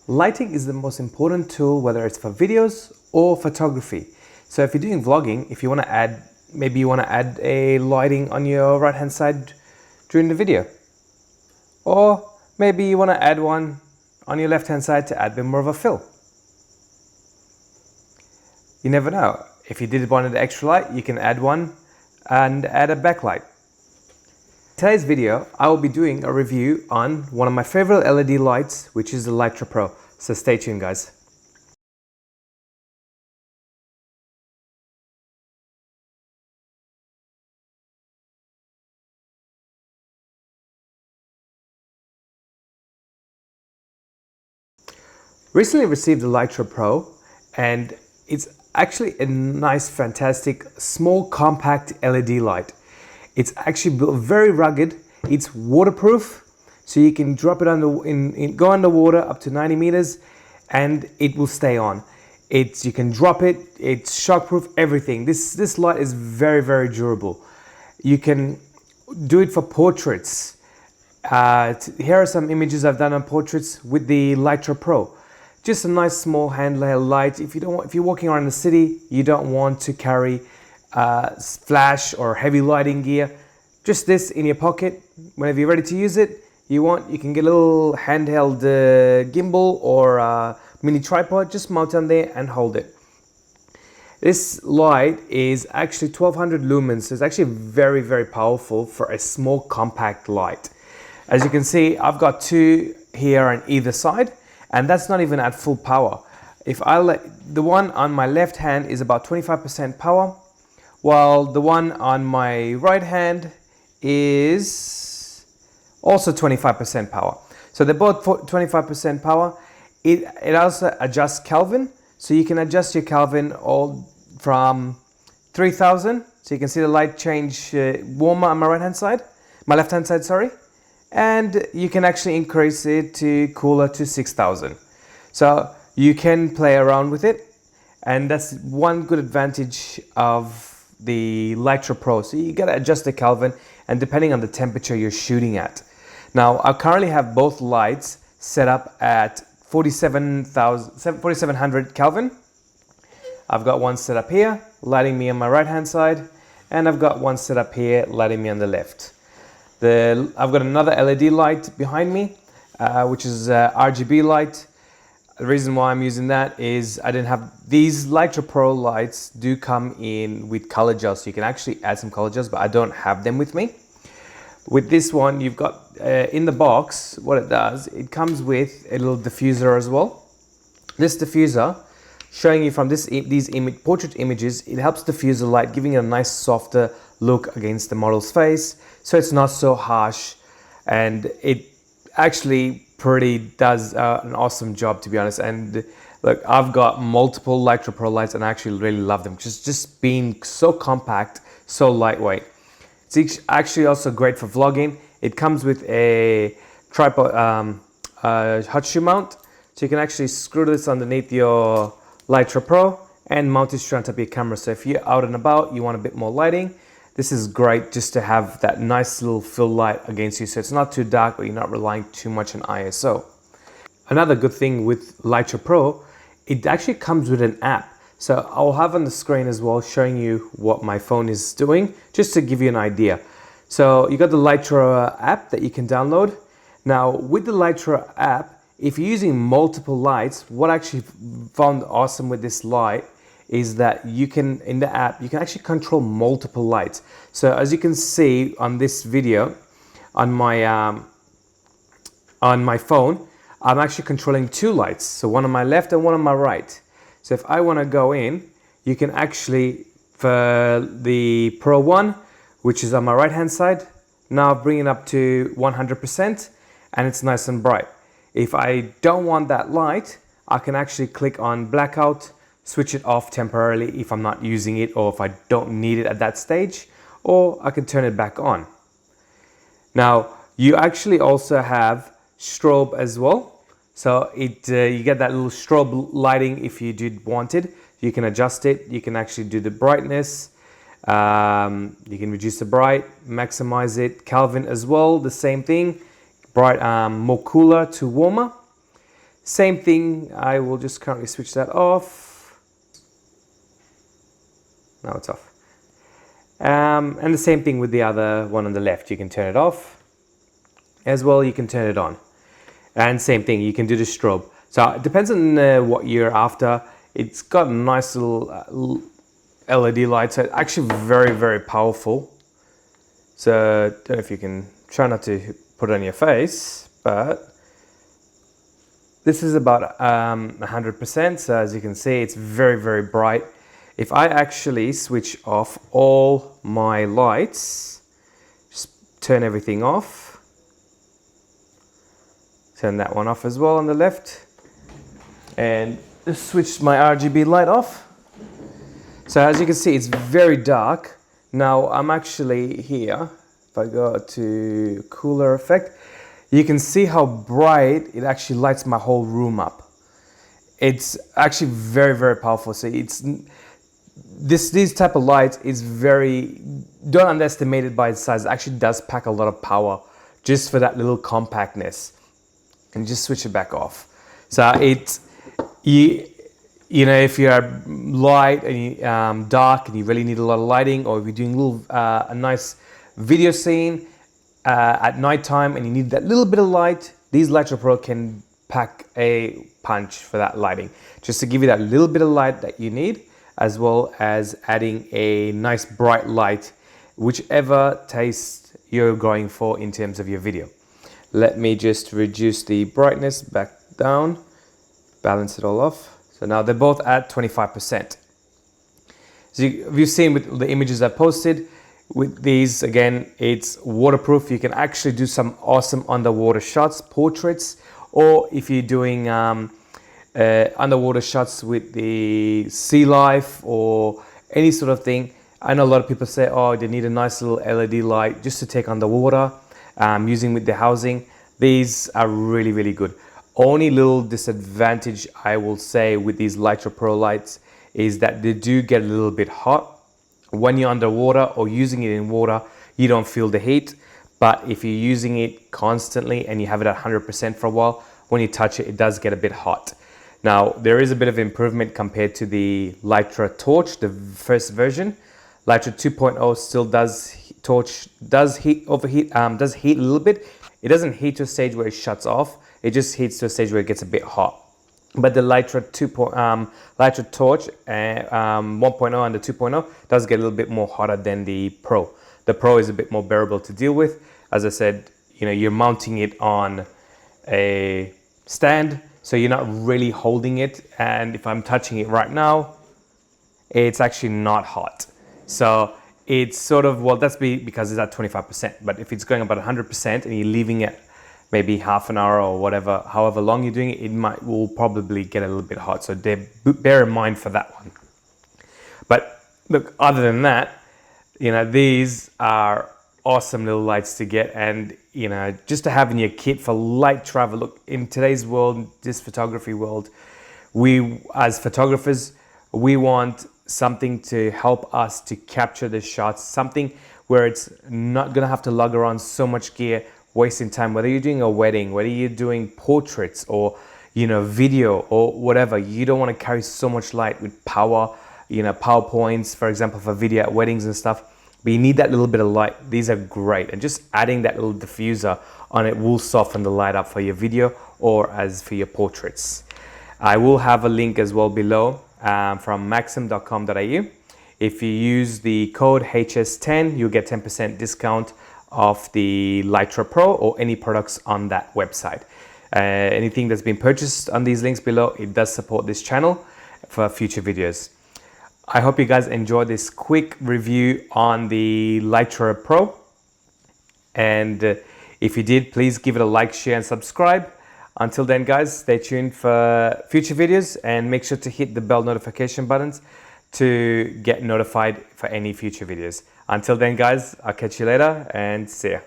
Lighting is the most important tool, whether it's for videos or photography. So if you're doing vlogging, if you want to add, maybe you want to add a lighting on your right hand side during the video. Or maybe you want to add one on your left hand side to add a bit more of a fill. You never know. If you did want an extra light, you can add one and add a backlight. In today's video, I will be doing a review on one of my favorite LED lights, which is the LITRA PRO. So stay tuned, guys. Recently received the LITRA PRO, and it's actually a nice, fantastic, small, compact LED light. It's actually built very rugged. It's waterproof, so you can drop it go underwater up to 90 meters, and it will stay on. You can drop it. It's shockproof. Everything. This light is very, very durable. You can do it for portraits. Here are some images I've done on portraits with the LITRA PRO. Just a nice small handheld light. If you're walking around the city, you don't want to carry flash or heavy lighting gear. Just this in your pocket. Whenever you're ready to use it, you can get a little handheld gimbal or mini tripod. Just mount on there and hold it. This light is actually 1200 lumens. So it's actually very, very powerful for a small compact light. As you can see, I've got two here on either side. And that's not even at full power. The one on my left hand is about 25% power, while the one on my right hand is also 25% power. So they're both 25% power. It also adjusts Kelvin, so you can adjust your Kelvin all from 3000. So you can see the light change warmer on my left hand side, sorry. And you can actually increase it to cooler to 6000. So you can play around with it, and that's one good advantage of the LITRA PRO. So you gotta adjust the Kelvin, and depending on the temperature you're shooting at. Now I currently have both lights set up at 4700 Kelvin. I've got one set up here, lighting me on my right hand side, and I've got one set up here, lighting me on the left. I've got another LED light behind me, which is RGB light. The reason why I'm using that is I didn't have these LITRA PRO lights do come in with color gels, so you can actually add some color gels, but I don't have them with me. With this one, you've got in the box, what it does, it comes with a little diffuser as well. This diffuser, showing you from these portrait images, it helps diffuse the light, giving it a nice softer look against the model's face, so it's not so harsh, and it actually does an awesome job, to be honest. And look, I've got multiple LITRA PRO lights and I actually really love them, just being so compact, so lightweight. It's actually also great for vlogging. It comes with a tripod, hot shoe mount, so you can actually screw this underneath your LITRA PRO and mount it straight on top of your camera. So if you're out and about, you want a bit more lighting, this is great just to have that nice little fill light against you, so it's not too dark, but you're not relying too much on ISO. Another good thing with LITRA PRO, it actually comes with an app. So I'll have on the screen as well, showing you what my phone is doing, just to give you an idea. So you got the LITRA app that you can download. Now with the LITRA app, if you're using multiple lights, what I actually found awesome with this light is that in the app, you can actually control multiple lights. So as you can see on this video, on my phone, I'm actually controlling two lights. So one on my left and one on my right. So if I want to go in, you can actually, for the Pro 1, which is on my right hand side, now bring it up to 100%, and it's nice and bright. If I don't want that light, I can actually click on blackout, switch it off temporarily if I'm not using it or if I don't need it at that stage, or I can turn it back on. Now you actually also have strobe as well, so you get that little strobe lighting if you did want it. You can adjust it, you can actually do the brightness, you can reduce the bright, maximize it, Kelvin as well, the same thing, bright, more cooler to warmer. Same thing, I will just currently switch that off. Now it's off. And the same thing with the other one on the left. You can turn it off. As well, you can turn it on. And same thing, you can do the strobe. So it depends on what you're after. It's got a nice little LED light, so it's actually very, very powerful. So I don't know if you can, try not to put it on your face, but this is about 100%. So as you can see, it's very, very bright. If I actually switch off all my lights, just turn everything off, turn that one off as well on the left, and just switch my RGB light off. So as you can see, it's very dark. Now I'm actually here, if I go to cooler effect, you can see how bright it actually lights my whole room up. It's actually very, very powerful. So it's these type of lights is very, don't underestimate it by its size. It actually does pack a lot of power just for that little compactness. And just switch it back off. So it's, you know, if you're light and you, dark and you really need a lot of lighting, or if you're doing a nice video scene at night time and you need that little bit of light, these LITRA Pro can pack a punch for that lighting, just to give you that little bit of light that you need, as well as adding a nice bright light, whichever taste you're going for in terms of your video. Let me just reduce the brightness back down, balance it all off. So now they're both at 25%. So you've seen with the images I posted, with these, again, it's waterproof. You can actually do some awesome underwater shots, portraits, or if you're doing underwater shots with the sea life or any sort of thing. I know a lot of people say, oh, they need a nice little LED light just to take underwater, using with the housing. These are really, really good. Only little disadvantage I will say with these LITRA Pro lights is that they do get a little bit hot. When you're underwater or using it in water, you don't feel the heat. But if you're using it constantly and you have it at 100% for a while, when you touch it, it does get a bit hot. Now, there is a bit of improvement compared to the LITRA Torch, the first version. LITRA 2.0 still does heat a little bit. It doesn't heat to a stage where it shuts off. It just heats to a stage where it gets a bit hot. But the LITRA Torch 1.0 and the 2.0 does get a little bit more hotter than the Pro. The Pro is a bit more bearable to deal with. As I said, you know, you're mounting it on a stand, so you're not really holding it. And if I'm touching it right now, it's actually not hot. So it's sort of, well, that's because it's at 25%. But if it's going about 100% and you're leaving it maybe half an hour or whatever, however long you're doing it, will probably get a little bit hot. So bear in mind for that one. But look, other than that, you know, these are awesome little lights to get, and you know, just to have in your kit for light travel. Look, in today's world, this photography world, we as photographers, we want something to help us to capture the shots, something where it's not gonna have to lug around so much gear, wasting time. Whether you're doing a wedding, whether you're doing portraits or, you know, video or whatever, you don't want to carry so much light with power, you know, PowerPoints, for example, for video at weddings and stuff. But you need that little bit of light. These are great, and just adding that little diffuser on it will soften the light up for your video or as for your portraits. I will have a link as well below from maxim.com.au. If you use the code HS10, you'll get 10% discount of the LITRA Pro or any products on that website. Anything that's been purchased on these links below, it does support this channel for future videos. I hope you guys enjoyed this quick review on the LITRA Pro. And if you did, please give it a like, share, and subscribe. Until then, guys, stay tuned for future videos and make sure to hit the bell notification buttons to get notified for any future videos. Until then, guys, I'll catch you later and see ya.